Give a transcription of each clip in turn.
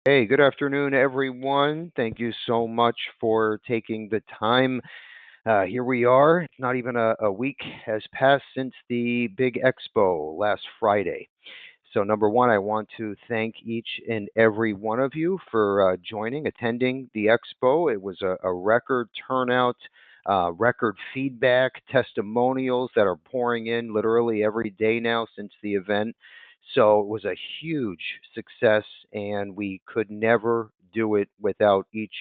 Hey, good afternoon, everyone. Thank you so much for taking the time. Here we are. Not even a week has passed since the big expo last Friday. So, number one, I want to thank each and every one of you for attending the expo. It was a record turnout, record feedback, testimonials that are pouring in literally every day now since the event. So, it was a huge success, and we could never do it without each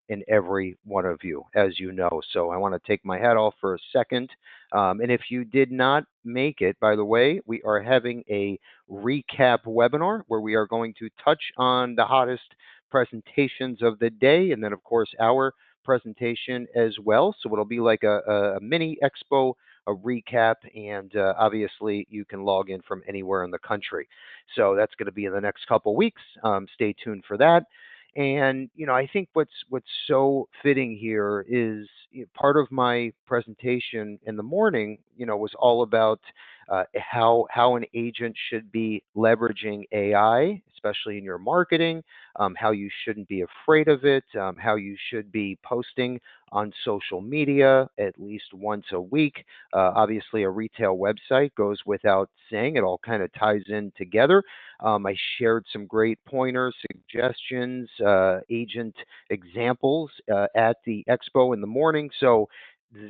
and every one of you, as you know. So, I want to take my hat off for a second. And if you did not make it, by the way, we are having a recap webinar where we are going to touch on the hottest presentations of the day and then, of course, our presentation as well. So it'll be like a mini expo, a recap, and obviously you can log in from anywhere in the country. So that's going to be in the next couple weeks. Stay tuned for that. And I think what's so fitting here is part of my presentation in the morning, was all about how an agent should be leveraging AI, especially in your marketing, how you shouldn't be afraid of it, how you should be posting on social media at least once a week. Obviously, a retail website goes without saying. It all kind of ties in together. I shared some great pointers, suggestions, agent examples at the expo in the morning. So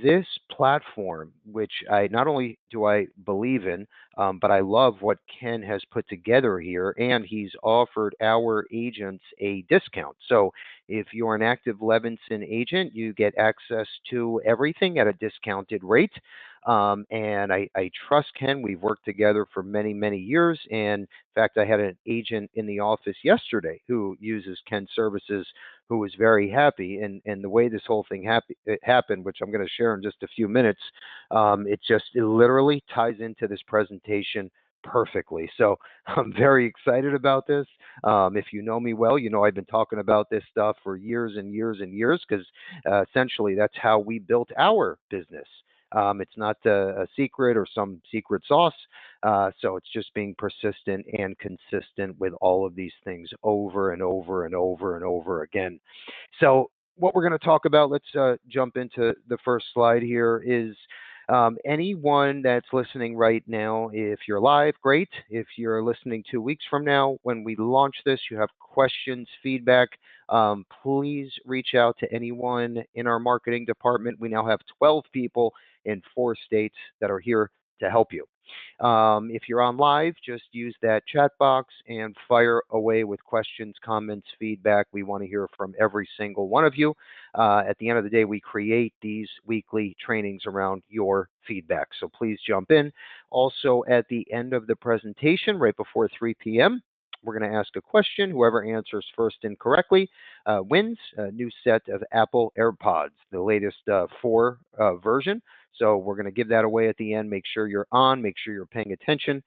this platform, which I not only do I believe in, but I love what Ken has put together here, and he's offered our agents a discount. So if you're an active Levinson agent, you get access to everything at a discounted rate. And I trust Ken. We've worked together for many, many years. And in fact, I had an agent in the office yesterday who uses Ken's services who was very happy. And the way this whole thing it happened, which I'm going to share in just a few minutes, it literally ties into this presentation perfectly. So I'm very excited about this. If you know me well, you know I've been talking about this stuff for years and years and years because essentially that's how we built our business. It's not a secret or some secret sauce. So it's just being persistent and consistent with all of these things over and over and over and over again. So what we're going to talk about, let's jump into the first slide here, is anyone that's listening right now, if you're live, great. If you're listening 2 weeks from now, when we launch this, you have questions, feedback, please reach out to anyone in our marketing department. We now have 12 people in 4 states that are here to help you. If you're on live, just use that chat box and fire away with questions, comments, feedback. We want to hear from every single one of you. At the end of the day, we create these weekly trainings around your feedback. So please jump in. Also, at the end of the presentation, right before 3 p.m., we're going to ask a question. Whoever answers first incorrectly wins a new set of Apple AirPods, the latest 4 version. So we're going to give that away at the end. Make sure you're on, make sure you're paying attention.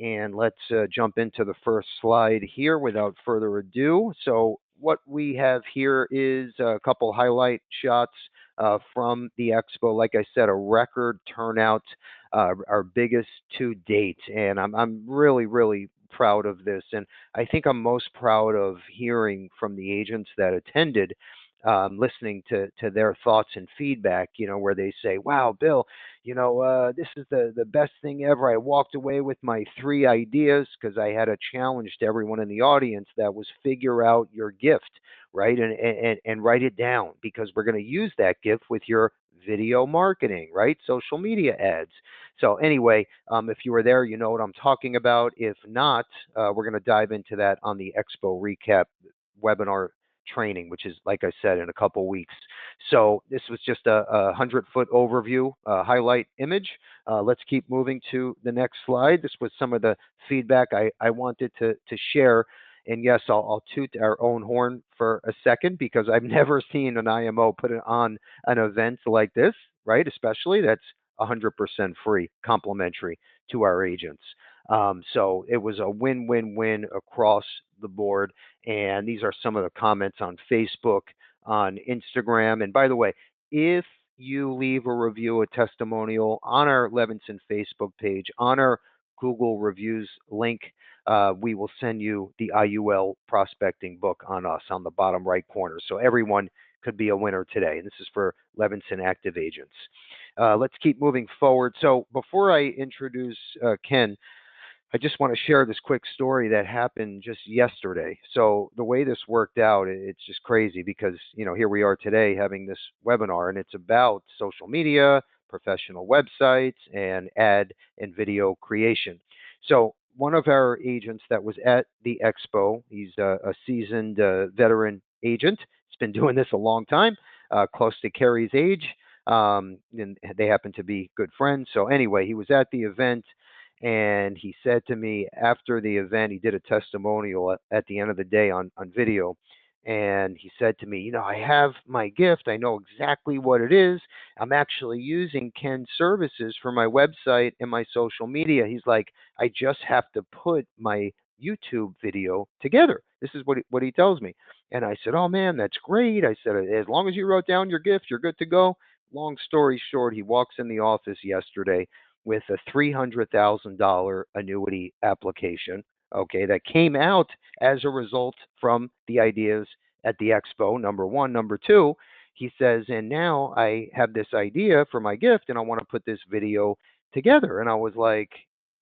And let's jump into the first slide here without further ado. So what we have here is a couple highlight shots from the expo. Like I said, a record turnout, our biggest to date. And I'm really, really proud of this. And I think I'm most proud of hearing from the agents that attended, listening to their thoughts and feedback, where they say, wow, Bill, this is the best thing ever. I walked away with my 3 ideas because I had a challenge to everyone in the audience that was figure out your gift, right? And write it down because we're going to use that gift with your video marketing, right? Social media ads. So anyway, if you were there, you know what I'm talking about. If not, we're going to dive into that on the Expo Recap webinar training, which is, like I said, in a couple weeks. So this was just a 100-foot overview, highlight image. Let's keep moving to the next slide. This was some of the feedback I wanted to share. And yes, I'll toot our own horn for a second because I've never seen an IMO put it on an event like this, right? Especially that's 100% free, complimentary to our agents. So it was a win-win-win across the board. And these are some of the comments on Facebook, on Instagram. And by the way, if you leave a review, a testimonial on our Levinson Facebook page, on our Google reviews link, we will send you the IUL prospecting book on us on the bottom right corner. So everyone could be a winner today. And this is for Levinson active agents. Let's keep moving forward. So before I introduce Ken, I just want to share this quick story that happened just yesterday. So the way this worked out, it's just crazy because, here we are today having this webinar, and it's about social media, professional websites, and ad and video creation. So one of our agents that was at the expo, he's a seasoned veteran agent. He's been doing this a long time, close to Kerry's age, and they happen to be good friends. So anyway, he was at the event, and he said to me after the event, he did a testimonial at the end of the day on video. And he said to me, I have my gift. I know exactly what it is. I'm actually using Ken's services for my website and my social media. He's like, I just have to put my YouTube video together. This is what he tells me. And I said, oh man, that's great. I said, as long as you wrote down your gift, you're good to go. Long story short, he walks in the office yesterday with a $300,000 annuity application, okay, that came out as a result from the ideas at the expo, number one. Number two, he says, and now I have this idea for my gift, and I want to put this video together. And I was like,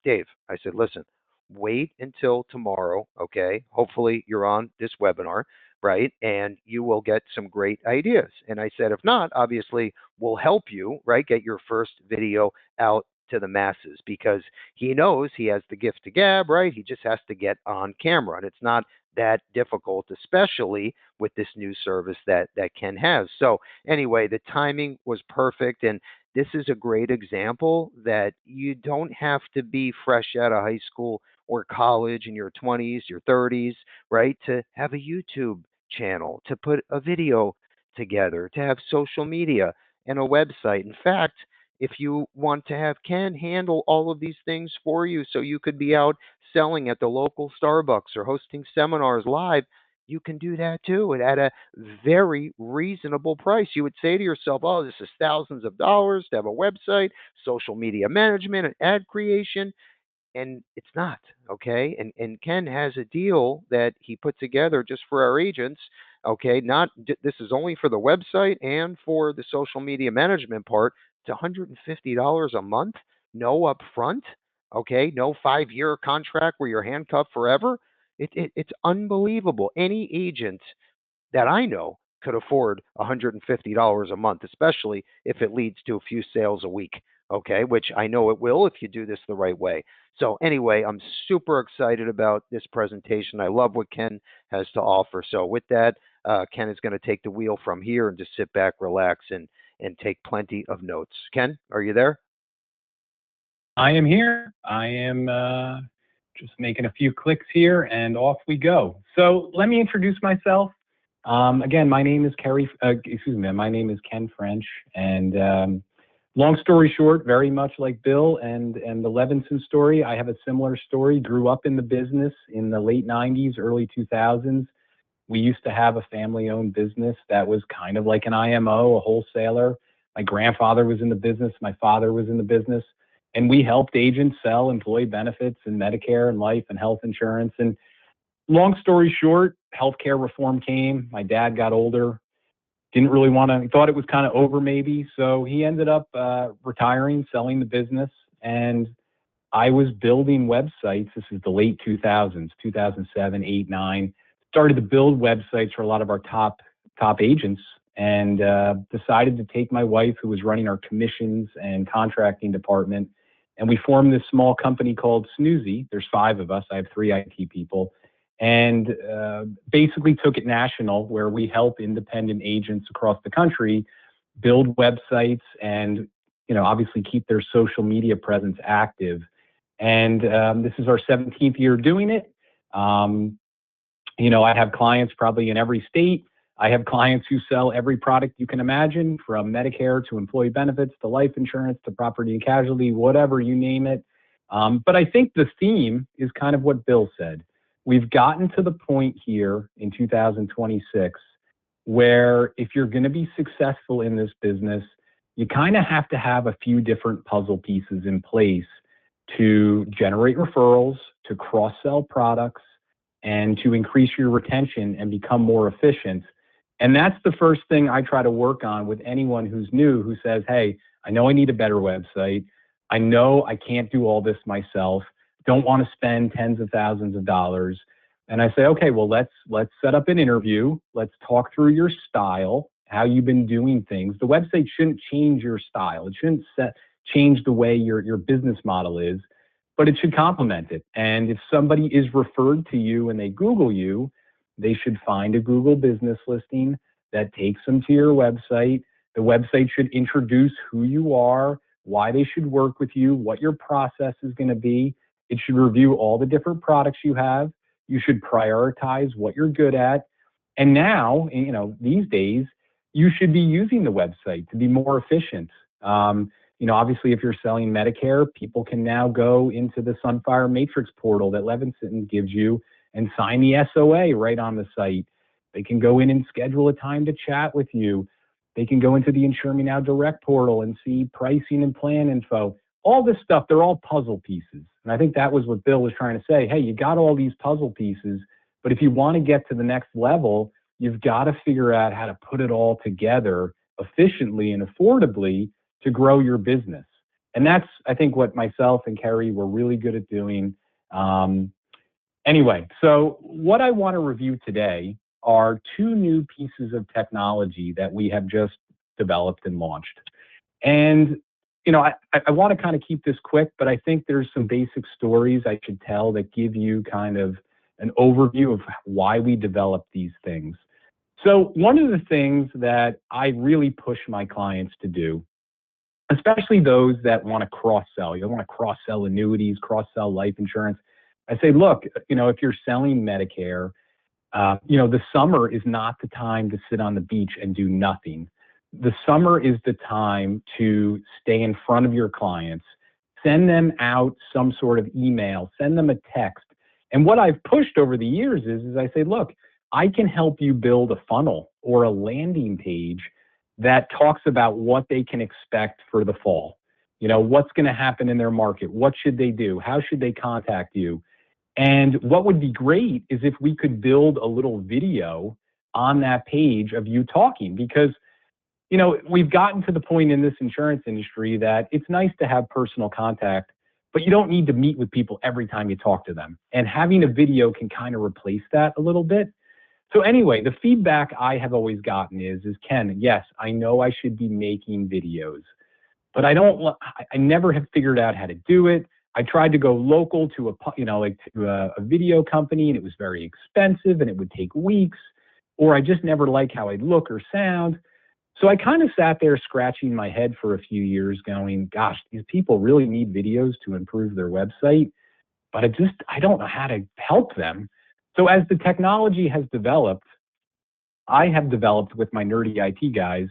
Dave, I said, listen, wait until tomorrow, okay? Hopefully you're on this webinar, right? And you will get some great ideas. And I said, if not, obviously we'll help you, right? Get your first video out to the masses, because he knows he has the gift to gab, right? He just has to get on camera, and it's not that difficult, especially with this new service that Ken has. So anyway, the timing was perfect, and this is a great example that you don't have to be fresh out of high school or college in your 20s, your 30s, right, to have a YouTube channel, to put a video together, to have social media and a website. In fact, if you want to have Ken handle all of these things for you so you could be out selling at the local Starbucks or hosting seminars live, you can do that too, and at a very reasonable price. You would say to yourself, oh, this is thousands of dollars to have a website, social media management, and ad creation. And it's not, okay? And Ken has a deal that he put together just for our agents, okay? Not this is only for the website and for the social media management part. It's $150 a month, no upfront, okay? No 5-year contract where you're handcuffed forever. It's unbelievable. Any agent that I know could afford $150 a month, especially if it leads to a few sales a week, okay, which I know it will if you do this the right way. So anyway, I'm super excited about this presentation. I love what Ken has to offer. So with that, Ken is going to take the wheel from here and just sit back, relax, and take plenty of notes. Ken, are you there? I am here. I am just making a few clicks here, and off we go. So let me introduce myself. Again, my name is my name is Ken French, and long story short, very much like Bill and the Levinson story, I have a similar story. Grew up in the business in the late 90s, early 2000s. We used to have a family-owned business that was kind of like an IMO, a wholesaler. My grandfather was in the business. My father was in the business. And we helped agents sell employee benefits and Medicare and life and health insurance. And long story short, healthcare reform came. My dad got older, didn't really want to, thought it was kind of over maybe. So he ended up retiring, selling the business. And I was building websites. This is the late 2000s, 2007, 8, 9. Started to build websites for a lot of our top agents, and decided to take my wife, who was running our commissions and contracting department, and we formed this small company called Snoozy. There's 5 of us. I have 3 IT people, and basically took it national, where we help independent agents across the country build websites and, obviously keep their social media presence active. And this is our 17th year doing it. I have clients probably in every state. I have clients who sell every product you can imagine, from Medicare to employee benefits to life insurance to property and casualty, whatever, you name it. But I think the theme is kind of what Bill said. We've gotten to the point here in 2026 where if you're going to be successful in this business, you kind of have to have a few different puzzle pieces in place to generate referrals, to cross-sell products, and to increase your retention and become more efficient. And that's the first thing I try to work on with anyone who's new, who says, hey, I know I need a better website. I know I can't do all this myself. Don't want to spend tens of thousands of dollars. And I say, okay, well, let's set up an interview. Let's talk through your style, how you've been doing things. The website shouldn't change your style. It shouldn't change the way your business model is, but it should complement it. And if somebody is referred to you and they Google you, they should find a Google business listing that takes them to your website. The website should introduce who you are, why they should work with you, what your process is going to be. It should review all the different products you have. You should prioritize what you're good at. And now, these days, you should be using the website to be more efficient. Obviously, if you're selling Medicare, people can now go into the Sunfire Matrix portal that Levinson gives you and sign the SOA right on the site. They can go in and schedule a time to chat with you. They can go into the Insure Me Now Direct portal and see pricing and plan info. All this stuff, they're all puzzle pieces. And I think that was what Bill was trying to say. Hey, you got all these puzzle pieces, but if you want to get to the next level, you've got to figure out how to put it all together efficiently and affordably to grow your business. And that's, I think, what myself and Kerry were really good at doing. Anyway, so what I want to review today are two new pieces of technology that we have just developed and launched. And, I want to kind of keep this quick, but I think there's some basic stories I should tell that give you kind of an overview of why we developed these things. So one of the things that I really push my clients to do, especially those that want to cross-sell, you want to cross-sell annuities, cross-sell life insurance. I say, look, if you're selling Medicare, the summer is not the time to sit on the beach and do nothing. The summer is the time to stay in front of your clients, send them out some sort of email, send them a text. And what I've pushed over the years is I say, look, I can help you build a funnel or a landing page that talks about what they can expect for the fall. What's going to happen in their market? What should they do? How should they contact you? And what would be great is if we could build a little video on that page of you talking, because, we've gotten to the point in this insurance industry that it's nice to have personal contact, but you don't need to meet with people every time you talk to them. And having a video can kind of replace that a little bit. So anyway, the feedback I have always gotten is Ken, yes, I know I should be making videos, but I never have figured out how to do it. I tried to go local to a video company, and it was very expensive and it would take weeks, or I just never like how I look or sound. So I kind of sat there scratching my head for a few years going, gosh, these people really need videos to improve their website, but I don't know how to help them. So as the technology has developed, I have developed with my nerdy IT guys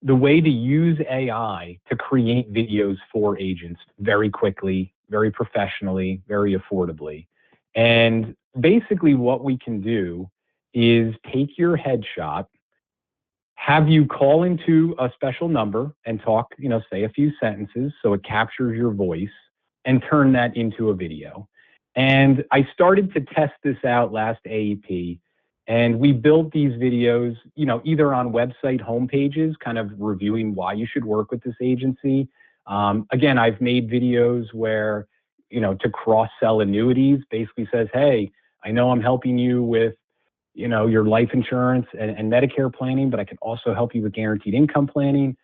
the way to use AI to create videos for agents very quickly, very professionally, very affordably. And basically what we can do is take your headshot, have you call into a special number and talk, say a few sentences so it captures your voice, and turn that into a video. And I started to test this out last AEP, and we built these videos, either on website homepages, kind of reviewing why you should work with this agency. Again, I've made videos where, to cross-sell annuities, basically says, hey, I know I'm helping you with, your life insurance and Medicare planning, but I can also help you with guaranteed income planning.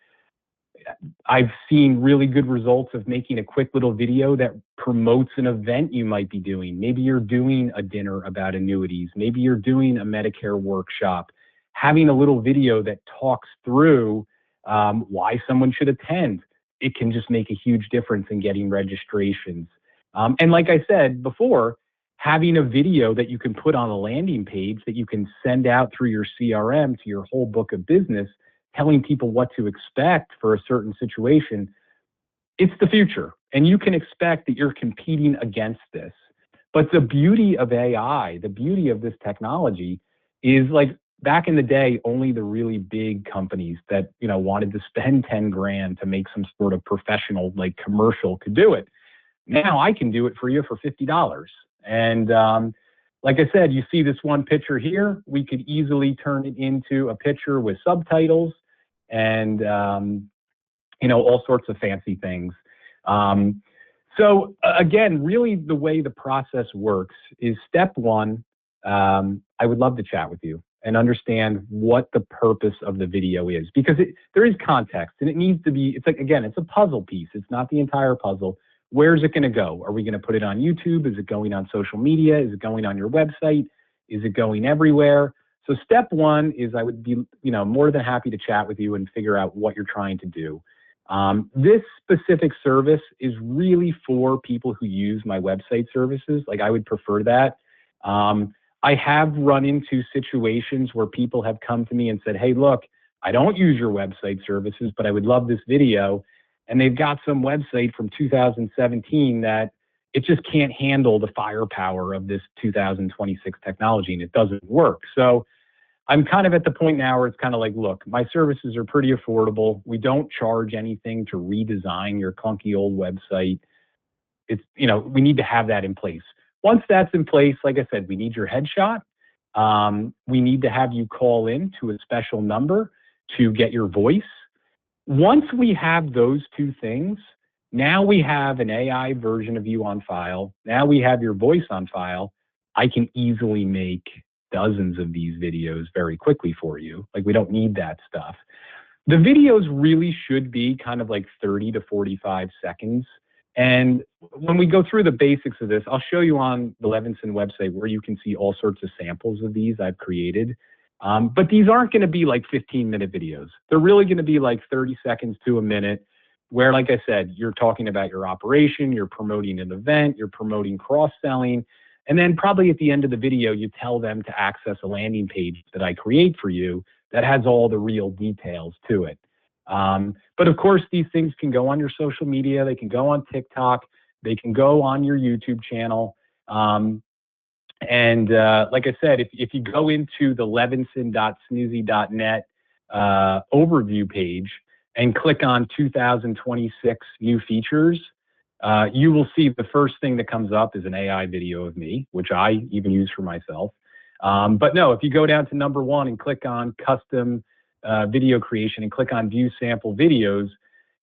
I've seen really good results of making a quick little video that promotes an event you might be doing. Maybe you're doing a dinner about annuities. Maybe you're doing a Medicare workshop. Having a little video that talks through why someone should attend, it can just make a huge difference in getting registrations. And like I said before, having a video that you can put on a landing page that you can send out through your CRM to your whole book of business, telling people what to expect for a certain situation, it's the future. And you can expect that you're competing against this. But the beauty of AI, the beauty of this technology is, like back in the day, only the really big companies that, wanted to spend 10 grand to make some sort of professional commercial could do it. Now I can do it for you for $50. And like I said, you see this one picture here, we could easily turn it into a picture with subtitles and, you know, all sorts of fancy things. So again, really the way the process works is step one, I would love to chat with you and understand what the purpose of the video is, because there is context and it needs to be, it's like, again, it's a puzzle piece. It's not the entire puzzle. Where's it going to go? Are we going to put it on YouTube? Is it going on social media? Is it going on your website? Is it going everywhere? So step one is I would be, you know, more than happy to chat with you and figure out what you're trying to do. This specific service is really for people who use my website services. Like I would prefer that. I have run into situations where people have come to me and said, hey, look, I don't use your website services, but I would love this video. And they've got some website from 2017 that it just can't handle the firepower of this 2026 technology and it doesn't work. So I'm kind of at the point now where it's kind of like, look, my services are pretty affordable. We don't charge anything to redesign your clunky old website. It's, you know, we need to have that in place. Once that's in place, like I said, we need your headshot. We need to have you call in to a special number to get your voice. Once we have those two things, now we have an AI version of you on file. Now we have your voice on file. I can easily make dozens of these videos very quickly for you. Like we don't need that stuff. The videos really should be kind of like 30 to 45 seconds. And when we go through the basics of this, I'll show you on the Levinson website where you can see all sorts of samples of these I've created. But these aren't going to be like 15-minute videos. They're really going to be like 30 seconds to a minute where, like I said, you're talking about your operation, you're promoting an event, you're promoting cross-selling. And then probably at the end of the video, you tell them to access a landing page that I create for you that has all the real details to it. But of course, these things can go on your social media. They can go on TikTok. They can go on your YouTube channel. And like I said, if you go into the levinson.snoozy.net overview page and click on 2026 new features, you will see the first thing that comes up is an AI video of me, which I even use for myself. But no, if you go down to number one and click on custom video creation and click on view sample videos,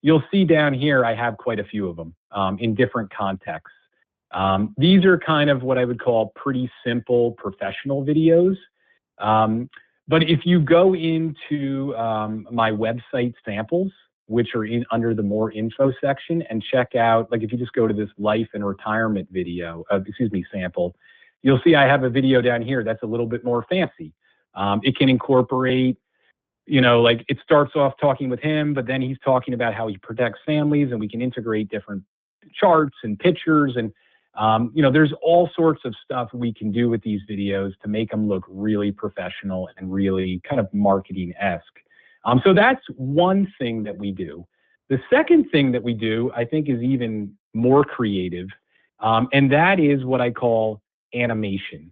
you'll see down here I have quite a few of them in different contexts. These are kind of what I would call pretty simple professional videos. But if you go into my website samples, which are under the more info section, and check out, like if you just go to this life and retirement video, sample, you'll see I have a video down here that's a little bit more fancy. It can incorporate, you know, like it starts off talking with him, but then he's talking about how he protects families, and we can integrate different charts and pictures. And, you know, there's all sorts of stuff we can do with these videos to make them look really professional and really kind of marketing-esque. So that's one thing that we do. The second thing that we do, I think, is even more creative, and that is what I call animation.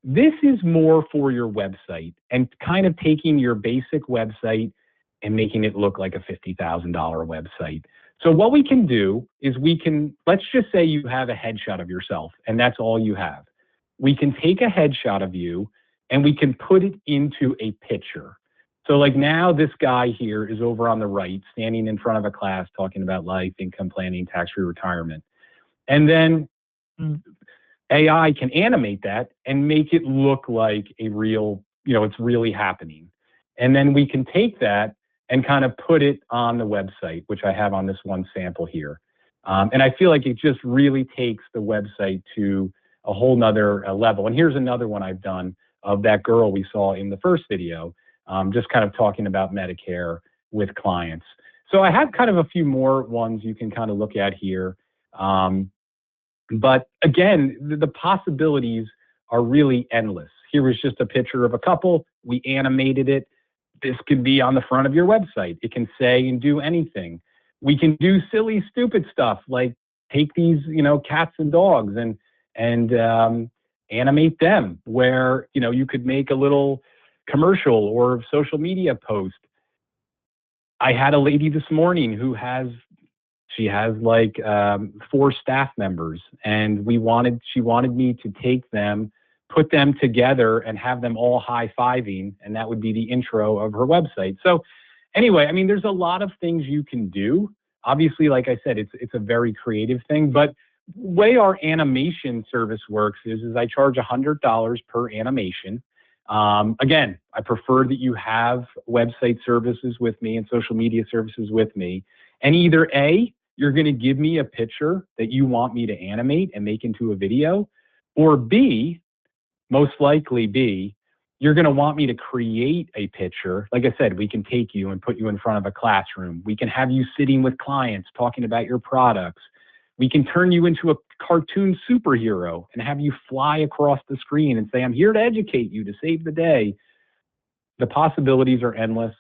This is more for your website and kind of taking your basic website and making it look like a $50,000 website. So what we can do is let's just say you have a headshot of yourself and that's all you have. We can take a headshot of you and we can put it into a picture. So like now this guy here is over on the right, standing in front of a class talking about life, income planning, tax-free retirement. And then AI can animate that and make it look like a real, you know, it's really happening. And then we can take that and kind of put it on the website, which I have on this one sample here. And I feel like it just really takes the website to a whole nother level. And here's another one I've done of that girl we saw in the first video, just kind of talking about Medicare with clients. So I have kind of a few more ones you can kind of look at here. But again, the possibilities are really endless. Here was just a picture of a couple. We animated it. This could be on the front of your website. It can say and do anything. We can do silly, stupid stuff like take these, you know, cats and dogs and animate them, where, you know, you could make a little commercial or social media post. I had a lady this morning who has She has like 4 staff members, and she wanted me to take them, put them together, and have them all high-fiving, and that would be the intro of her website. So anyway, I mean, there's a lot of things you can do. Obviously, like I said, it's a very creative thing, but the way our animation service works is I charge $100 per animation. Again, I prefer that you have website services with me and social media services with me. And either A, you're going to give me a picture that you want me to animate and make into a video, or B, most likely B, you're going to want me to create a picture. Like I said, we can take you and put you in front of a classroom. We can have you sitting with clients talking about your products. We can turn you into a cartoon superhero and have you fly across the screen and say, I'm here to educate you to save the day. The possibilities are endless.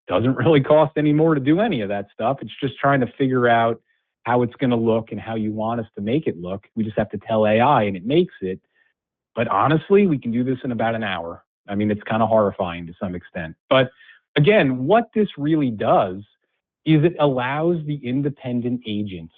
Doesn't really cost any more to do any of that stuff. It's just trying to figure out how it's going to look and how you want us to make it look. We just have to tell AI and it makes it. But honestly, we can do this in about an hour. I mean, it's kind of horrifying to some extent. But again, what this really does is it allows the independent agents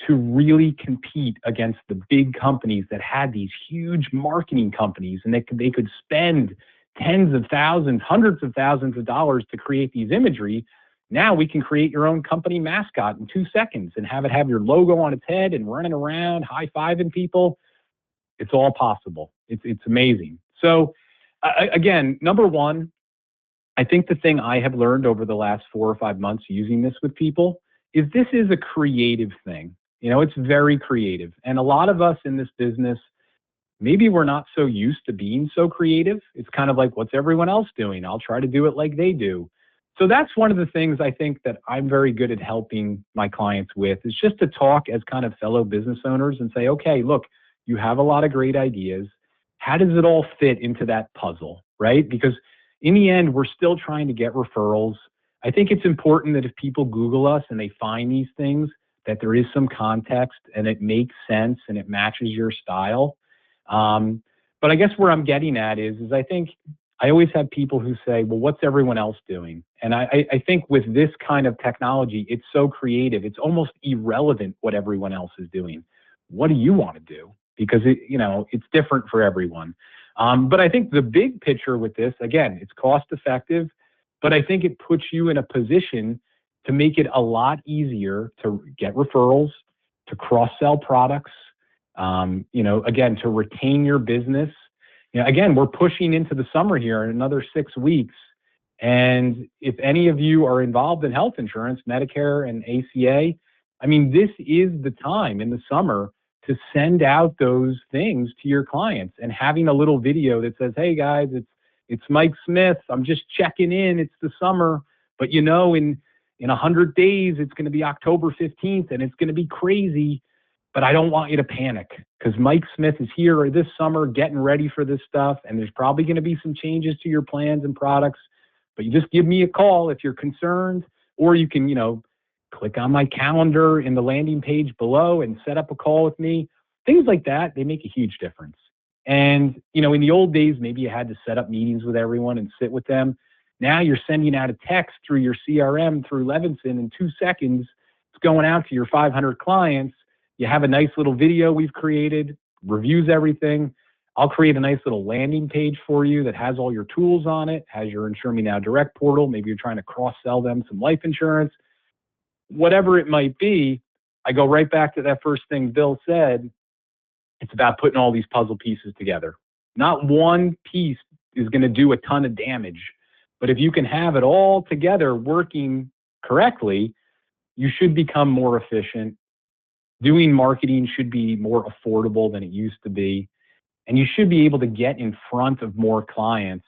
to really compete against the big companies that had these huge marketing companies, and they could spend tens of thousands, hundreds of thousands of dollars to create these imagery. Now we can create your own company mascot in 2 seconds and have it have your logo on its head and running around high-fiving people. It's all possible. It's amazing. So again, number one, I think the thing I have learned over the last 4 or 5 months using this with people is this is a creative thing. You know, it's very creative. And a lot of us in this business, maybe we're not so used to being so creative. It's kind of like, what's everyone else doing? I'll try to do it like they do. So that's one of the things I think that I'm very good at helping my clients with, is just to talk as kind of fellow business owners and say, okay, look, you have a lot of great ideas. How does it all fit into that puzzle, right? Because in the end, we're still trying to get referrals. I think it's important that if people Google us and they find these things, that there is some context and it makes sense and it matches your style. But I guess where I'm getting at is I think I always have people who say, well, what's everyone else doing? And I think with this kind of technology, it's so creative. It's almost irrelevant what everyone else is doing. What do you want to do? Because it's different for everyone. But I think the big picture with this, again, it's cost effective, but I think it puts you in a position to make it a lot easier to get referrals, to cross-sell products, again, to retain your business. Again, we're pushing into the summer here in another 6 weeks. And if any of you are involved in health insurance, Medicare and ACA, I mean, this is the time in the summer to send out those things to your clients, and having a little video that says, hey guys, it's Mike Smith. I'm just checking in. It's the summer, but in 100 days, it's going to be October 15th and it's going to be crazy, but I don't want you to panic because Mike Smith is here this summer getting ready for this stuff. And there's probably going to be some changes to your plans and products, but you just give me a call if you're concerned, or you can, click on my calendar in the landing page below and set up a call with me. Things like that, they make a huge difference. And, in the old days, maybe you had to set up meetings with everyone and sit with them. Now you're sending out a text through your CRM, through Levinson in 2 seconds. It's going out to your 500 clients. You have a nice little video we've created, reviews everything. I'll create a nice little landing page for you that has all your tools on it, has your Insure Me Now Direct portal. Maybe you're trying to cross-sell them some life insurance. Whatever it might be, I go right back to that first thing Bill said. It's about putting all these puzzle pieces together. Not one piece is going to do a ton of damage, but if you can have it all together working correctly, you should become more efficient. Doing marketing should be more affordable than it used to be, and you should be able to get in front of more clients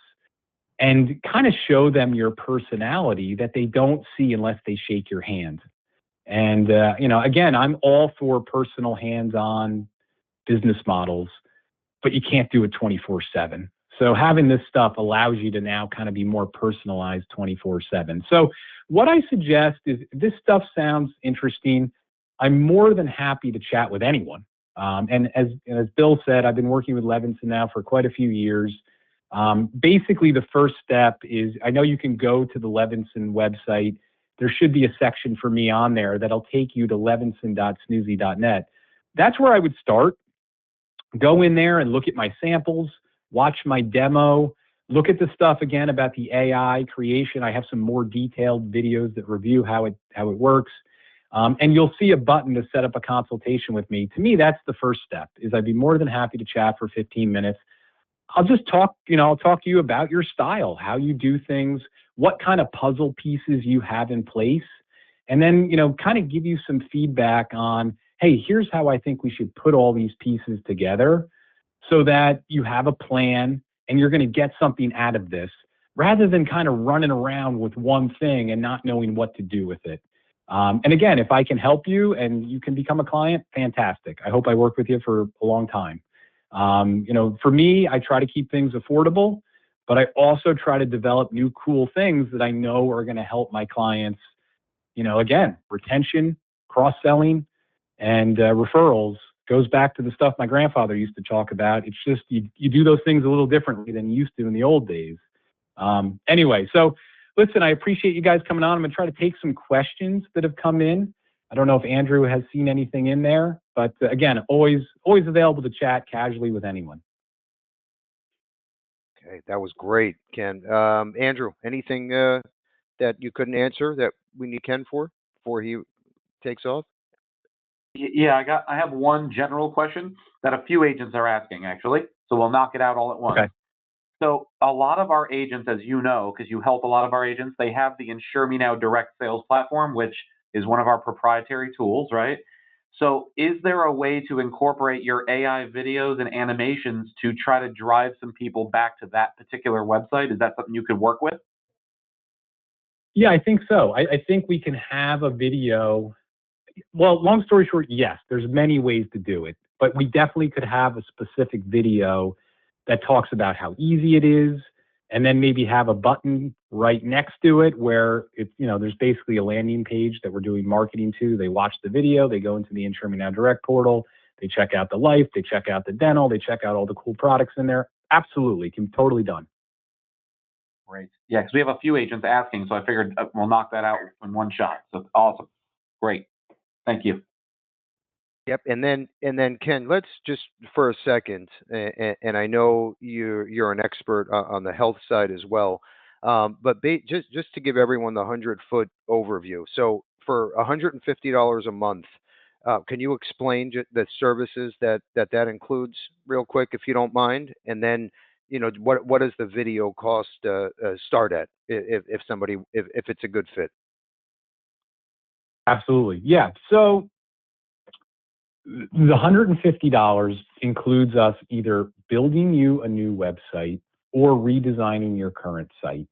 and kind of show them your personality that they don't see unless they shake your hand. And, again, I'm all for personal hands-on business models, but you can't do it 24/7. So having this stuff allows you to now kind of be more personalized 24/7. So what I suggest is, if this stuff sounds interesting, I'm more than happy to chat with anyone. And as Bill said, I've been working with Levinson now for quite a few years. Basically, the first step is, I know you can go to the Levinson website there should be a section for me on there that'll take you to levinson.snoozy.net. That's where I would start. Go in there and look at my samples, watch my demo, look at the stuff again about the AI creation. I have some more detailed videos that review how it works. And you'll see a button to set up a consultation with me. To me, that's the first step, is I'd be more than happy to chat for 15 minutes. I'll just talk, I'll talk to you about your style, how you do things, what kind of puzzle pieces you have in place, and then, kind of give you some feedback on, hey, here's how I think we should put all these pieces together so that you have a plan and you're going to get something out of this, rather than kind of running around with one thing and not knowing what to do with it. And again, if I can help you and you can become a client, fantastic. I hope I work with you for a long time. For me, I try to keep things affordable, but I also try to develop new cool things that I know are going to help my clients. Again, retention, cross-selling, and referrals goes back to the stuff my grandfather used to talk about. It's just you do those things a little differently than you used to in the old days. Anyway, so listen, I appreciate you guys coming on. I'm going to try to take some questions that have come in. I don't know if Andrew has seen anything in there, but again, always available to chat casually with anyone. Okay, that was great, Ken. Andrew, anything that you couldn't answer that we need Ken for before he takes off? Yeah, I have one general question that a few agents are asking, actually. So we'll knock it out all at once. Okay. So a lot of our agents, as you know, because you help a lot of our agents, they have the Insure Me Now direct sales platform, which is one of our proprietary tools, right? So is there a way to incorporate your AI videos and animations to try to drive some people back to that particular website? Is that something you could work with? Yeah, I think so. I think we can have a video. Well, long story short, yes, there's many ways to do it, but we definitely could have a specific video that talks about how easy it is, and then maybe have a button right next to it where it's, there's basically a landing page that we're doing marketing to. They watch the video, they go into the Insure Me Now Direct portal, they check out the life, they check out the dental, they check out all the cool products in there. Absolutely, can totally done. Great. Yeah, because we have a few agents asking, so I figured we'll knock that out in one shot. So awesome. Great. Thank you. Yep, and then Ken, let's just for a second, and I know you're an expert on the health side as well, but just to give everyone the 100-foot overview. So for $150 a month, can you explain the services that includes real quick, if you don't mind? And then what does the video cost start at if it's a good fit? Absolutely, yeah. So the $150 includes us either building you a new website or redesigning your current site.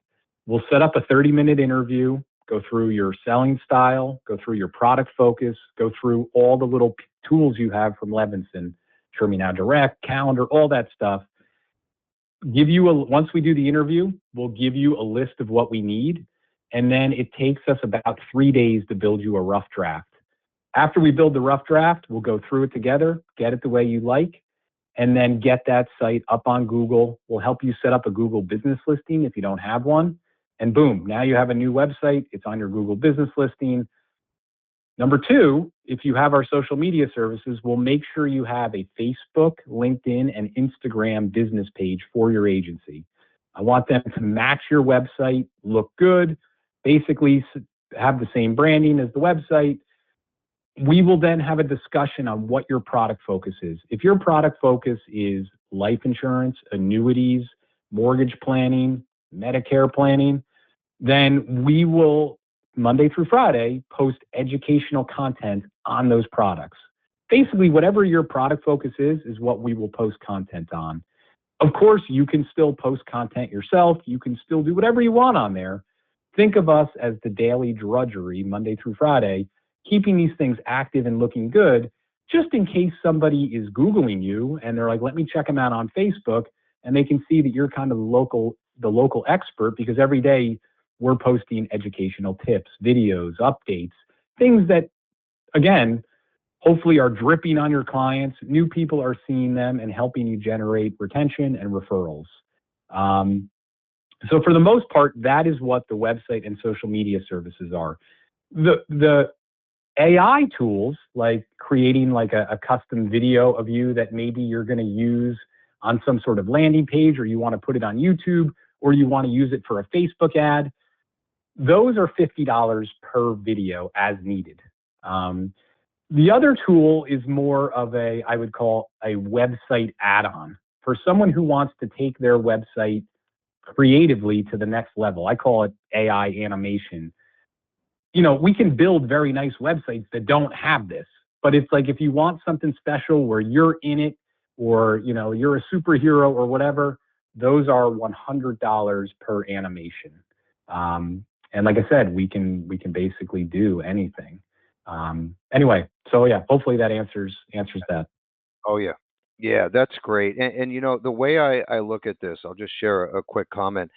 We'll set up a 30-minute interview, go through your selling style, go through your product focus, go through all the little tools you have from Levinson, Insure Me Now Direct, Calendar, all that stuff. Once we do the interview, we'll give you a list of what we need, and then it takes us about 3 days to build you a rough draft. After we build the rough draft, we'll go through it together, get it the way you like, and then get that site up on Google. We'll help you set up a Google business listing if you don't have one. And boom, now you have a new website. It's on your Google business listing. Number two, if you have our social media services, we'll make sure you have a Facebook, LinkedIn, and Instagram business page for your agency. I want them to match your website, look good, basically have the same branding as the website. We will then have a discussion on what your product focus is. If your product focus is life insurance, annuities, mortgage planning, Medicare planning, then we will, Monday through Friday, post educational content on those products. Basically, whatever your product focus is what we will post content on. Of course, you can still post content yourself. You can still do whatever you want on there. Think of us as the daily drudgery, Monday through Friday, keeping these things active and looking good, just in case somebody is Googling you and they're like, let me check them out on Facebook, and they can see that you're kind of the local expert, because every day we're posting educational tips, videos, updates, things that, again, hopefully are dripping on your clients. New people are seeing them and helping you generate retention and referrals. So for the most part, that is what the website and social media services are. The AI tools, like creating like a custom video of you that maybe you're going to use on some sort of landing page, or you want to put it on YouTube, or you want to use it for a Facebook ad, those are $50 per video as needed. The other tool is more of a, I would call a website add-on for someone who wants to take their website creatively to the next level. I call it AI animation. We can build very nice websites that don't have this, but it's like if you want something special where you're in it, or you're a superhero or whatever, those are $100 per animation. And like I said, we can basically do anything. Anyway, so yeah, hopefully that answers that. Oh yeah. Yeah, that's great. And the way I look at this, I'll just share a quick comment.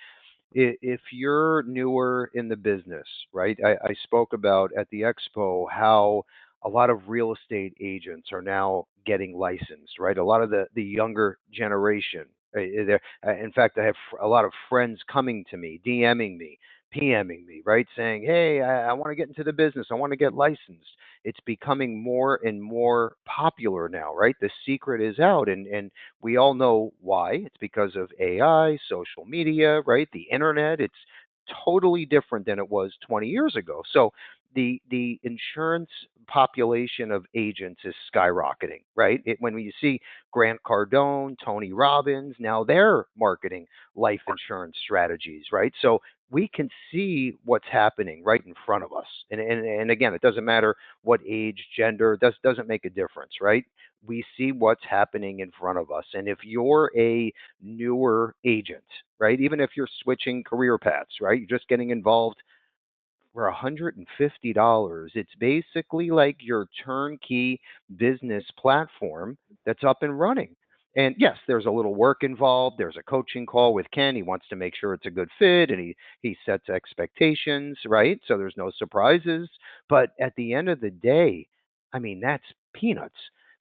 If you're newer in the business, right? I spoke about at the expo how a lot of real estate agents are now getting licensed, right? A lot of the younger generation. In fact, I have a lot of friends coming to me, DMing me, PMing me, right? Saying, hey, I want to get into the business. I want to get licensed. It's becoming more and more popular now, right? The secret is out, and we all know why. It's because of AI, social media, right? The internet. It's totally different than it was 20 years ago. So the insurance population of agents is skyrocketing, right? When you see Grant Cardone, Tony Robbins, now they're marketing life insurance strategies, right? So we can see what's happening right in front of us. And again, it doesn't matter what age, gender, doesn't make a difference, right? We see what's happening in front of us. And if you're a newer agent, right, even if you're switching career paths, right, you're just getting involved for $150, it's basically like your turnkey business platform that's up and running. And yes, there's a little work involved. There's a coaching call with Ken. He wants to make sure it's a good fit, and he sets expectations, right? So there's no surprises. But at the end of the day, I mean, that's peanuts.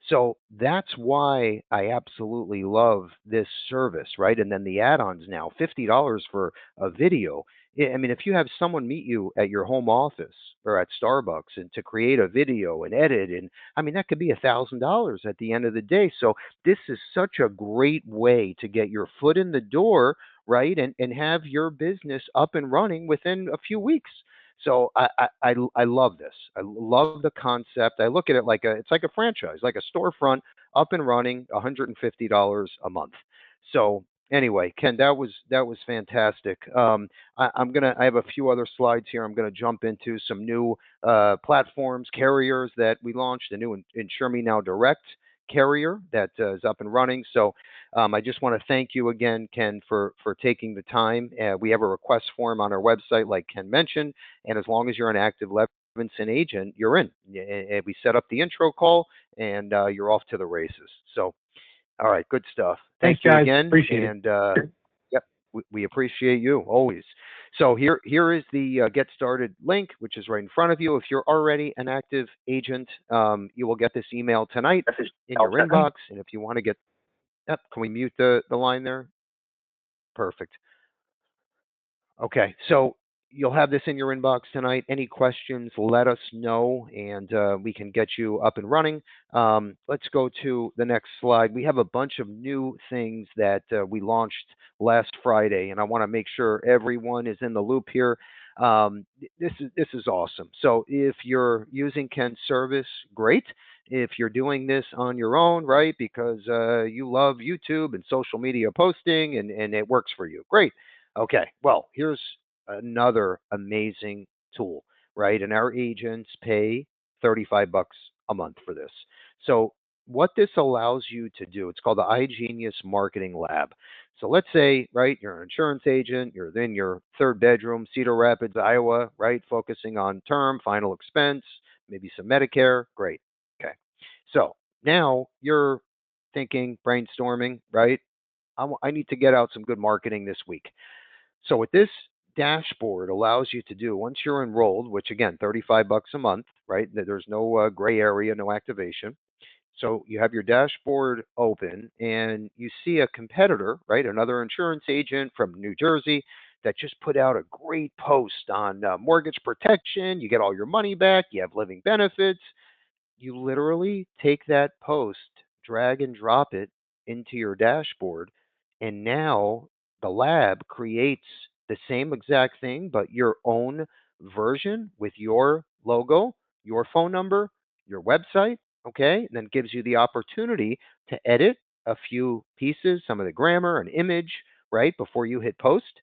So that's why I absolutely love this service, right? And then the add-ons now, $50 for a video. I mean, if you have someone meet you at your home office or at Starbucks and to create a video and edit, and I mean, that could be $1,000 at the end of the day. So this is such a great way to get your foot in the door, right? And have your business up and running within a few weeks. So I love this. I love the concept. I look at it like it's like a franchise, like a storefront up and running, $150 a month. So anyway, Ken, that was fantastic. I have a few other slides here. I'm gonna jump into some new platforms, carriers that we launched, a new Insure Me Now Direct carrier that is up and running. So I just want to thank you again, Ken, for taking the time. We have a request form on our website, like Ken mentioned, and as long as you're an active Levinson agent, you're in. And we set up the intro call, and you're off to the races. So, all right, good stuff. Thanks, Thank you guys. again, Appreciate it. and yep, we appreciate you always. So here is the get started link, which is right in front of you. If you're already an active agent, you will get this email tonight in your inbox. And if you want to get, yep, can we mute the line there? Perfect. Okay, so you'll have this in your inbox tonight. Any questions, let us know, and we can get you up and running. Let's go to the next slide. We have a bunch of new things that we launched last Friday, and I want to make sure everyone is in the loop here. This is awesome. So if you're using Ken's service, great. If you're doing this on your own, right, because you love YouTube and social media posting and it works for you, great. Okay, well, here's another amazing tool, right? And our agents pay 35 bucks a month for this. So what this allows you to do, it's called the iGenius Marketing Lab. So let's say, right, you're an insurance agent, you're in your third bedroom, Cedar Rapids, Iowa, right, focusing on term, final expense, maybe some Medicare, great. Okay. So now you're thinking, brainstorming, right? I need to get out some good marketing this week. So what this dashboard allows you to do once you're enrolled, which again, 35 bucks a month, right? There's no gray area, no activation. So you have your dashboard open and you see a competitor, right? Another insurance agent from New Jersey that just put out a great post on mortgage protection. You get all your money back. You have living benefits. You literally take that post, drag and drop it into your dashboard, and now the lab creates the same exact thing, but your own version with your logo, your phone number, your website, okay? And then gives you the opportunity to edit a few pieces, some of the grammar, an image, right, before you hit post.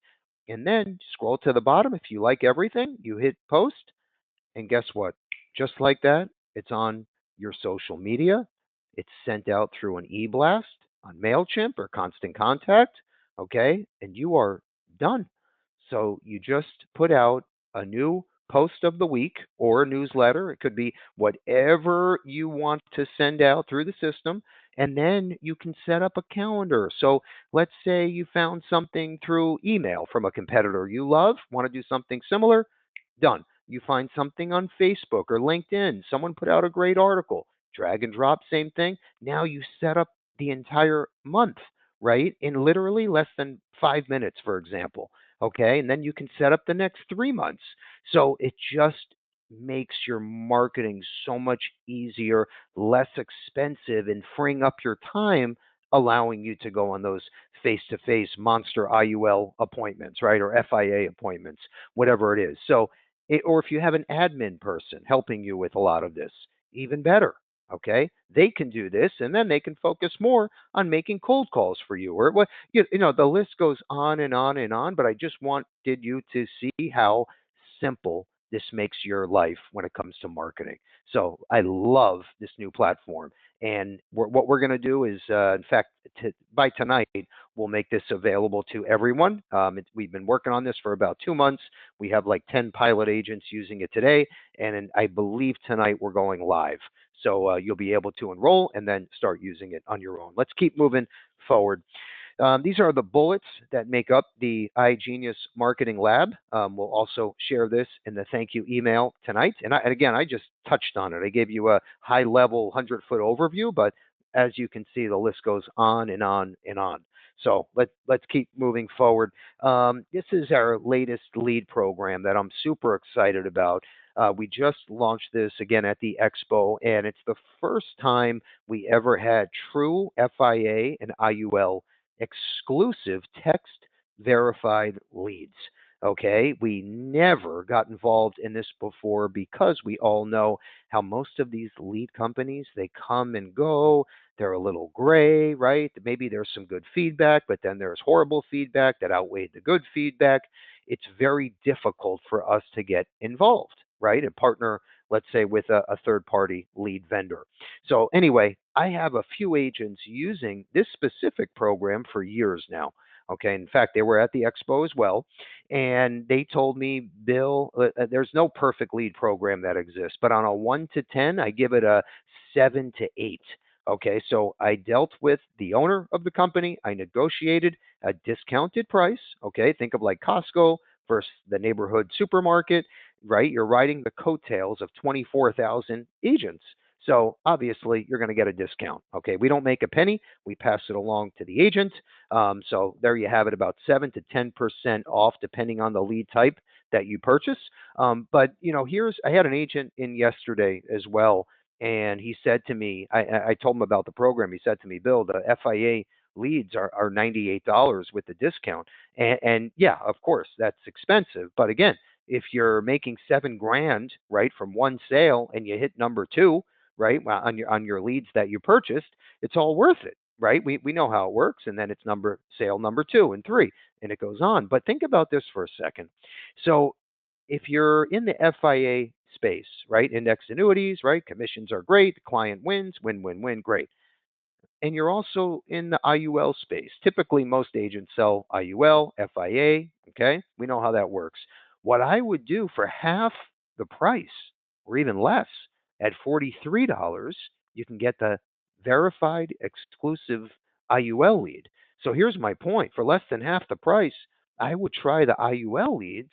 And then scroll to the bottom. If you like everything, you hit post, and guess what? Just like that, it's on your social media. It's sent out through an e-blast on MailChimp or Constant Contact, okay? And you are done. So you just put out a new post of the week or a newsletter. It could be whatever you want to send out through the system. And then you can set up a calendar. So let's say you found something through email from a competitor you love, want to do something similar, done. You find something on Facebook or LinkedIn, someone put out a great article, drag and drop, same thing. Now you set up the entire month, right? In literally less than 5 minutes, for example. Okay. And then you can set up the next 3 months. So it just makes your marketing so much easier, less expensive, and freeing up your time, allowing you to go on those face to face monster IUL appointments, right? Or FIA appointments, whatever it is. So or if you have an admin person helping you with a lot of this, even better. Okay, they can do this, and then they can focus more on making cold calls for you, or what the list goes on and on and on. But I just wanted you to see how simple this makes your life when it comes to marketing. So I love this new platform, and what we're going to do is, in fact, by tonight we'll make this available to everyone. We've been working on this for about 2 months. We have like 10 pilot agents using it today, and I believe tonight we're going live. So you'll be able to enroll and then start using it on your own. Let's keep moving forward. These are the bullets that make up the iGenius Marketing Lab. We'll also share this in the thank you email tonight. And again, I just touched on it. I gave you a high-level 100-foot overview, but as you can see, the list goes on and on and on. So let's keep moving forward. This is our latest lead program that I'm super excited about. We just launched this again at the Expo, and it's the first time we ever had true FIA and IUL exclusive text verified leads. Okay, we never got involved in this before because we all know how most of these lead companies, they come and go. They're a little gray, right? Maybe there's some good feedback, but then there's horrible feedback that outweighed the good feedback. It's very difficult for us to get involved, right? And partner, let's say, with a third party lead vendor. So anyway, I have a few agents using this specific program for years now. Okay, in fact, they were at the Expo as well, and they told me, Bill, there's no perfect lead program that exists, but on a 1 to 10, I give it a 7 to 8. Okay, so I dealt with the owner of the company. I negotiated a discounted price. Okay, think of like Costco versus the neighborhood supermarket, right? You're riding the coattails of 24,000 agents. So obviously, you're going to get a discount. Okay, we don't make a penny. We pass it along to the agent. So there you have it, about 7 to 10% off, depending on the lead type that you purchase. But I had an agent in yesterday as well, and he said to me, I told him about the program. He said to me, Bill, the FIA leads are $98 with the discount. And yeah, of course, that's expensive. But again, if you're making $7,000, right, from one sale and you hit number two, right, on your leads that you purchased, it's all worth it, right? We know how it works, and then it's sale number 2 and 3, and it goes on. But think about this for a second. So if you're in the FIA space, right, index annuities, right, commissions are great, the client wins, win, win, win, great. And you're also in the IUL space. Typically, most agents sell IUL, FIA, okay? We know how that works. What I would do for half the price, or even less, at $43, you can get the verified exclusive IUL lead. So here's my point. For less than half the price, I would try the IUL leads,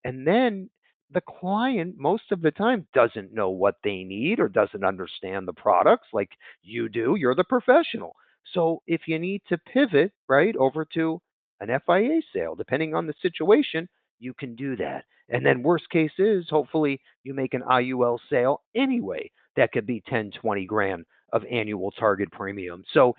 and then the client most of the time doesn't know what they need or doesn't understand the products like you do. You're the professional. So if you need to pivot right over to an FIA sale. Depending on the situation, you can do that. And then worst case is hopefully you make an IUL sale anyway. That could be 10, 20 grand of annual target premium. So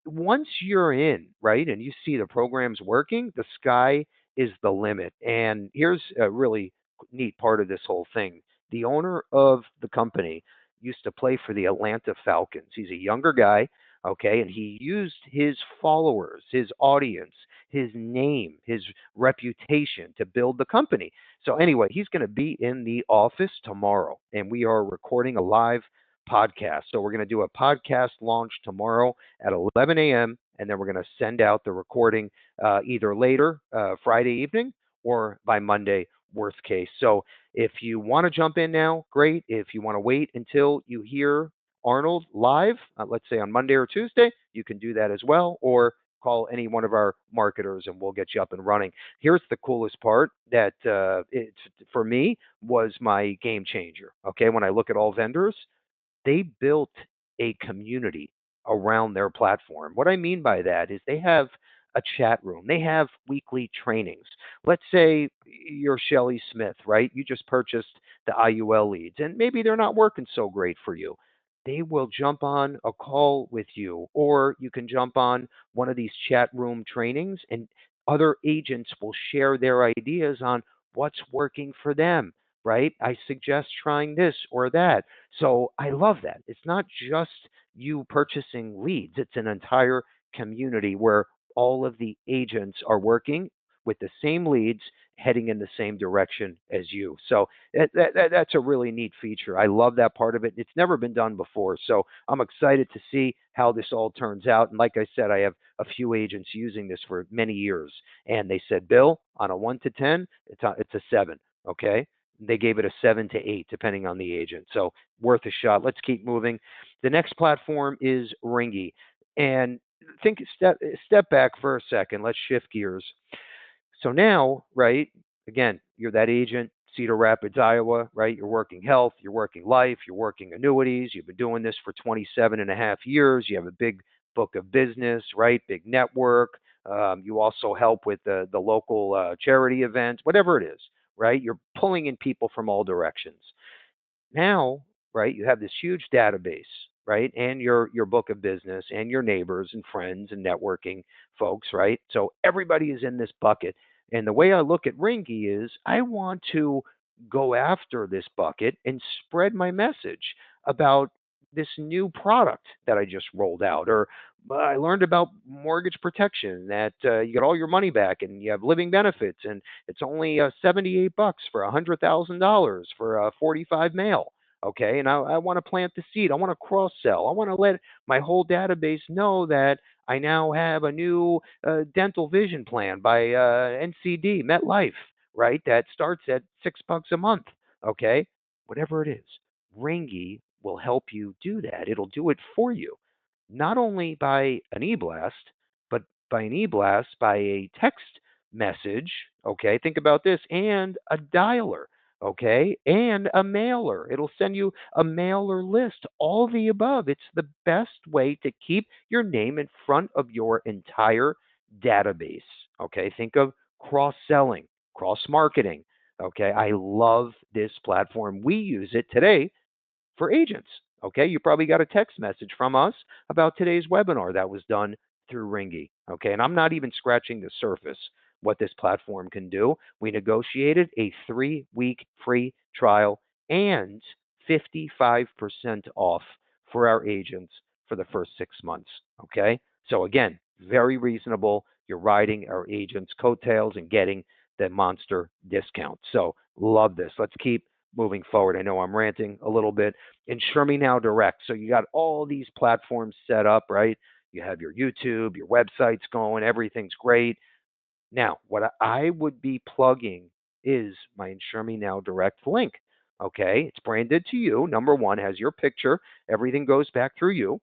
once you're in, right, and you see the program's working, the sky is the limit. And here's a really neat part of this whole thing. The owner of the company used to play for the Atlanta Falcons. He's a younger guy, okay, and he used his followers, his audience, his name, his reputation to build the company. So anyway, he's going to be in the office tomorrow, and we are recording a live podcast. So we're going to do a podcast launch tomorrow at 11 a.m. and then we're going to send out the recording either later Friday evening or by Monday, worst case. So if you want to jump in now, great. If you want to wait until you hear Arnold live, let's say on Monday or Tuesday, you can do that as well, or call any one of our marketers and we'll get you up and running. Here's the coolest part that for me was my game changer. Okay, when I look at all vendors, they built a community around their platform. What I mean by that is they have a chat room. They have weekly trainings. Let's say you're Shelly Smith, right? You just purchased the IUL leads and maybe they're not working so great for you. They will jump on a call with you, or you can jump on one of these chat room trainings and other agents will share their ideas on what's working for them, right? I suggest trying this or that. So I love that. It's not just you purchasing leads, it's an entire community where all of the agents are working with the same leads heading in the same direction as you. So that's a really neat feature. I love that part of it. It's never been done before. So I'm excited to see how this all turns out. And like I said, I have a few agents using this for many years. And they said, Bill, on a 1 to 10, it's a 7. Okay. They gave it a 7 to 8, depending on the agent. So worth a shot. Let's keep moving. The next platform is Ringy. And step back for a second. Let's shift gears. So now, right, again, you're that agent, Cedar Rapids, Iowa, right? You're working health, you're working life, you're working annuities. You've been doing this for 27 and a half years. You have a big book of business, right? Big network. You also help with the local charity events, whatever it is, right? You're pulling in people from all directions. Now, right, you have this huge database, right, and your book of business and your neighbors and friends and networking folks, right? So everybody is in this bucket. And the way I look at Ringy is I want to go after this bucket and spread my message about this new product that I just rolled out, or I learned about mortgage protection that you get all your money back and you have living benefits, and it's only $78 for $100,000 for a 45 male. Okay, and I want to plant the seed. I want to cross sell. I want to let my whole database know that I now have a new dental vision plan by NCD MetLife, right? That starts at $6 a month. Okay, whatever it is, Ringy will help you do that. It'll do it for you, not only by an e-blast, but by an e-blast, by a text message, okay? Think about this, and a dialer, okay? And a mailer. It'll send you a mailer list, all the above. It's the best way to keep your name in front of your entire database, okay? Think of cross-selling, cross-marketing, okay? I love this platform. We use it today for agents. Okay, you probably got a text message from us about today's webinar that was done through Ringy. Okay, and I'm not even scratching the surface what this platform can do. We negotiated a 3-week free trial and 55% off for our agents for the first 6 months. Okay, so again, very reasonable. You're riding our agents' coattails and getting the monster discount. So love this. Let's keep moving forward. I know I'm ranting a little bit. Insure Me Now Direct. So you got all these platforms set up, right? You have your YouTube, your website's going, everything's great. Now, what I would be plugging is my Insure Me Now Direct link. Okay, it's branded to you. Number one, has your picture. Everything goes back through you.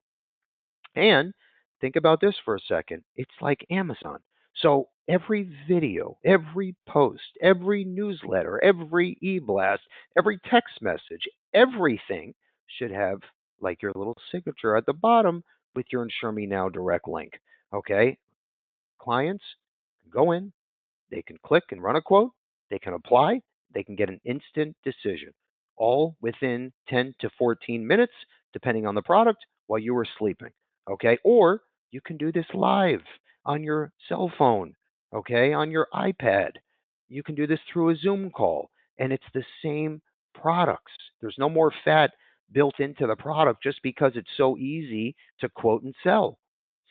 And think about this for a second. It's like Amazon. So every video, every post, every newsletter, every e-blast, every text message, everything should have like your little signature at the bottom with your Insure Me Now Direct link. Okay? Clients, go in, they can click and run a quote, they can apply, they can get an instant decision, all within 10 to 14 minutes, depending on the product, while you were sleeping. Okay. Or you can do this live on your cell phone, okay, on your iPad. You can do this through a Zoom call, and it's the same products. There's no more fat built into the product just because it's so easy to quote and sell.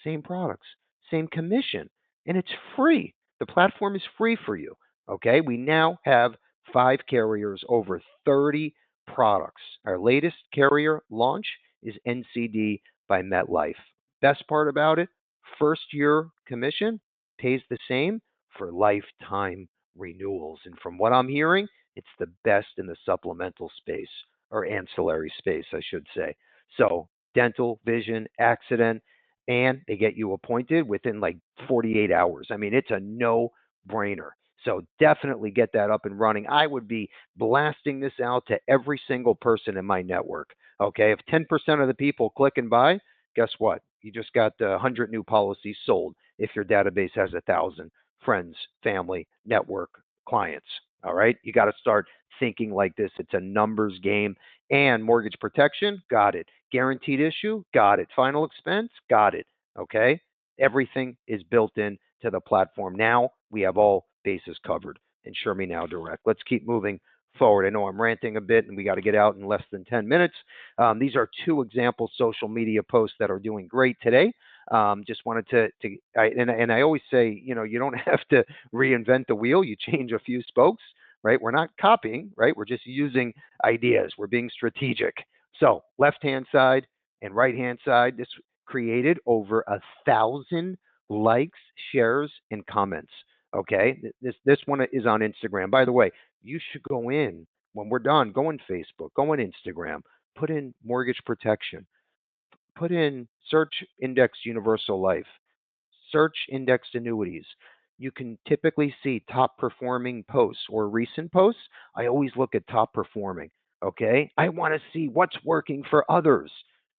Same products, same commission, and it's free. The platform is free for you. Okay, we now have 5 carriers, over 30 products. Our latest carrier launch is NCD by MetLife. Best part about it, first year commission pays the same for lifetime renewals. And from what I'm hearing, it's the best in the supplemental space, or ancillary space, I should say. So, dental, vision, accident, and they get you appointed within like 48 hours. I mean, it's a no brainer. So definitely get that up and running. I would be blasting this out to every single person in my network. Okay, if 10% of the people click and buy, guess what? You just got 100 new policies sold if your database has 1,000 friends, family, network, clients. All right, you got to start thinking like this. It's a numbers game. And mortgage protection, got it. Guaranteed issue, got it. Final expense, got it. Okay, everything is built in to the platform. Now we have all bases covered. Insure Me Now Direct. Let's keep moving forward. I know I'm ranting a bit and we got to get out in less than 10 minutes. These are 2 example social media posts that are doing great today. Just wanted and I always say, you don't have to reinvent the wheel. You change a few spokes, right? We're not copying, right? We're just using ideas. We're being strategic. So left-hand side and right-hand side, this created over 1,000 likes, shares, and comments. Okay, this one is on Instagram. By the way, you should go in when we're done. Go on Facebook, go on Instagram, put in mortgage protection, put in search index universal life, search indexed annuities. You can typically see top performing posts or recent posts. I always look at top performing. Okay, I want to see what's working for others.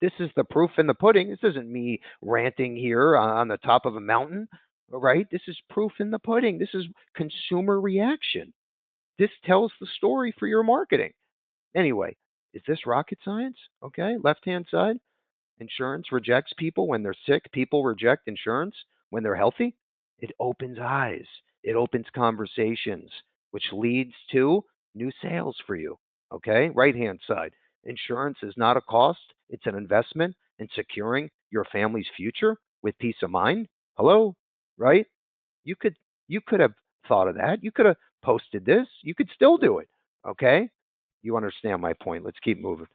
This is the proof in the pudding. This isn't me ranting here on the top of a mountain, right? This is proof in the pudding. This is consumer reaction. This tells the story for your marketing. Anyway, is this rocket science? Okay, left hand side. Insurance rejects people when they're sick. People reject insurance when they're healthy. It opens eyes, it opens conversations, which leads to new sales for you. Okay, right hand side. Insurance is not a cost, it's an investment in securing your family's future with peace of mind. Hello, right? You could you could have thought of that. You could have posted this. You could still do it. Okay? You understand my point. Let's keep moving.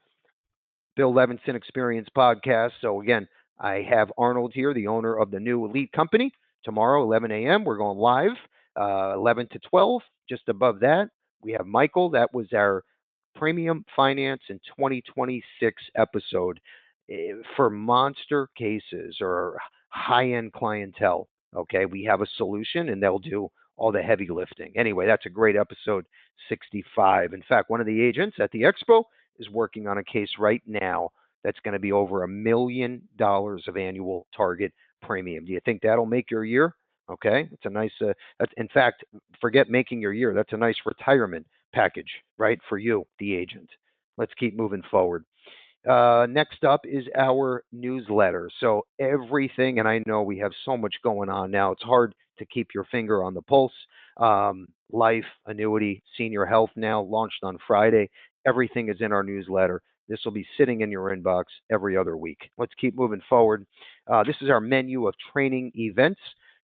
Bill Levinson Experience Podcast. So again, I have Arnold here, the owner of the new Elite Company. Tomorrow, 11 a.m., we're going live, 11 to 12. Just above that, we have Michael. That was our Premium Finance in 2026 episode for monster cases or high-end clientele. Okay, we have a solution, and they'll do all the heavy lifting. Anyway, that's a great episode 65. In fact, one of the agents at the expo is working on a case right now that's going to be over $1 million of annual target premium. Do you think that'll make your year? Okay, it's a nice. That's, in fact, forget making your year. That's a nice retirement package, right, for you, the agent. Let's keep moving forward. Next up is our newsletter. So everything, and I know we have so much going on now. It's hard to keep your finger on the pulse. Life, annuity, senior health now launched on Friday. Everything is in our newsletter. This will be sitting in your inbox every other week. Let's keep moving forward. This is our menu of training events.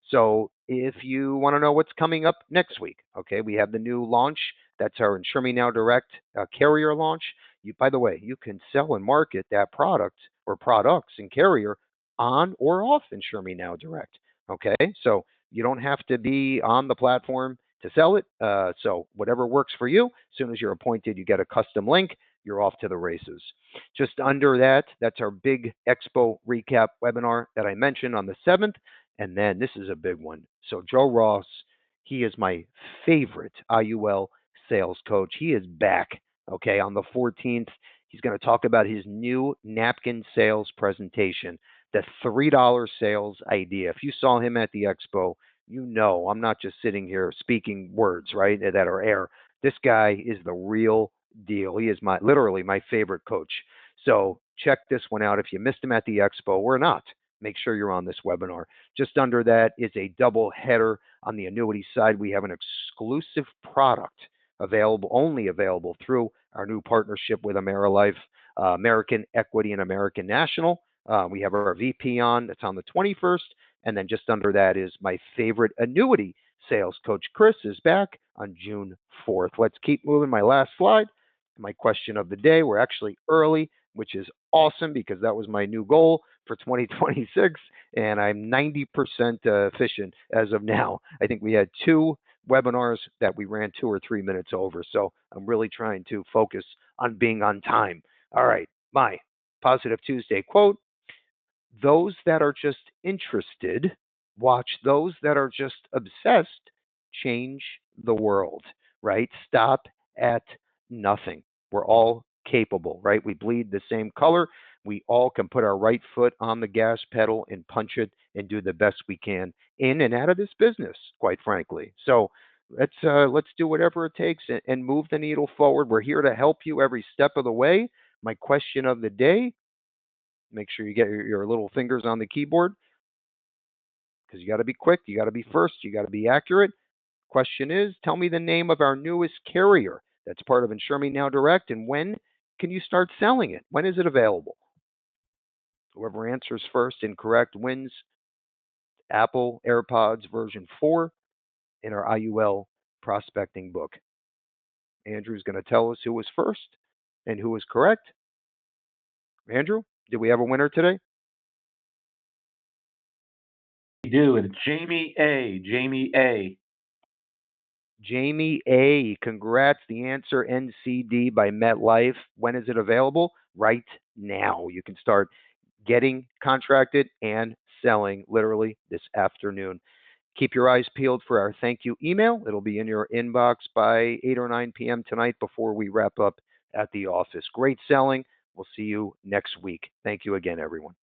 So if you want to know what's coming up next week, okay, we have the new launch. That's our Insure Me Now Direct carrier launch. By the way, you can sell and market that product or products and carrier on or off Insure Me Now Direct. Okay, so you don't have to be on the platform to sell it. So whatever works for you. As soon as you're appointed, you get a custom link. You're off to the races. Just under that, that's our big Expo recap webinar that I mentioned on the 7th. And then this is a big one. So Joe Ross, he is my favorite IUL sales coach. He is back. Okay, on the 14th, he's going to talk about his new napkin sales presentation, the $3 sales idea. If you saw him at the expo, you know I'm not just sitting here speaking words, right, that are air. This guy is the real deal. He is literally my favorite coach. So check this one out. If you missed him at the expo or not, make sure you're on this webinar. Just under that is a double header on the annuity side. We have an exclusive product only available through our new partnership with AmeriLife, American Equity and American National. We have our VP on. That's on the 21st. And then just under that is my favorite annuity sales coach, Chris, is back on June 4th. Let's keep moving. My last slide, my question of the day. We're actually early, which is awesome because that was my new goal for 2026, and I'm 90% efficient as of now. I think we had 2 webinars that we ran 2 or 3 minutes over, so I'm really trying to focus on being on time. All right, my Positive Tuesday quote: those that are just interested watch those that are just obsessed change the world, right? Stop at nothing. We're all capable, right? We bleed the same color. We all can put our right foot on the gas pedal and punch it and do the best we can in and out of this business, quite frankly. So let's do whatever it takes and move the needle forward. We're here to help you every step of the way. My question of the day: make sure you get your little fingers on the keyboard because you got to be quick, you got to be first, you got to be accurate. Question is, tell me the name of our newest carrier that's part of InsureMe Now Direct, and when can you start selling it? When is it available? Whoever answers first incorrect wins Apple AirPods version 4 in our IUL prospecting book. Andrew's going to tell us who was first and who was correct. Andrew, did we have a winner today? We do. It's Jamie A. Jamie A. Jamie A. Congrats. The answer, NCD by MetLife. When is it available? Right now. You can start getting contracted and selling literally this afternoon. Keep your eyes peeled for our thank you email. It'll be in your inbox by 8 or 9 p.m. tonight before we wrap up at the office. Great selling. We'll see you next week. Thank you again, everyone.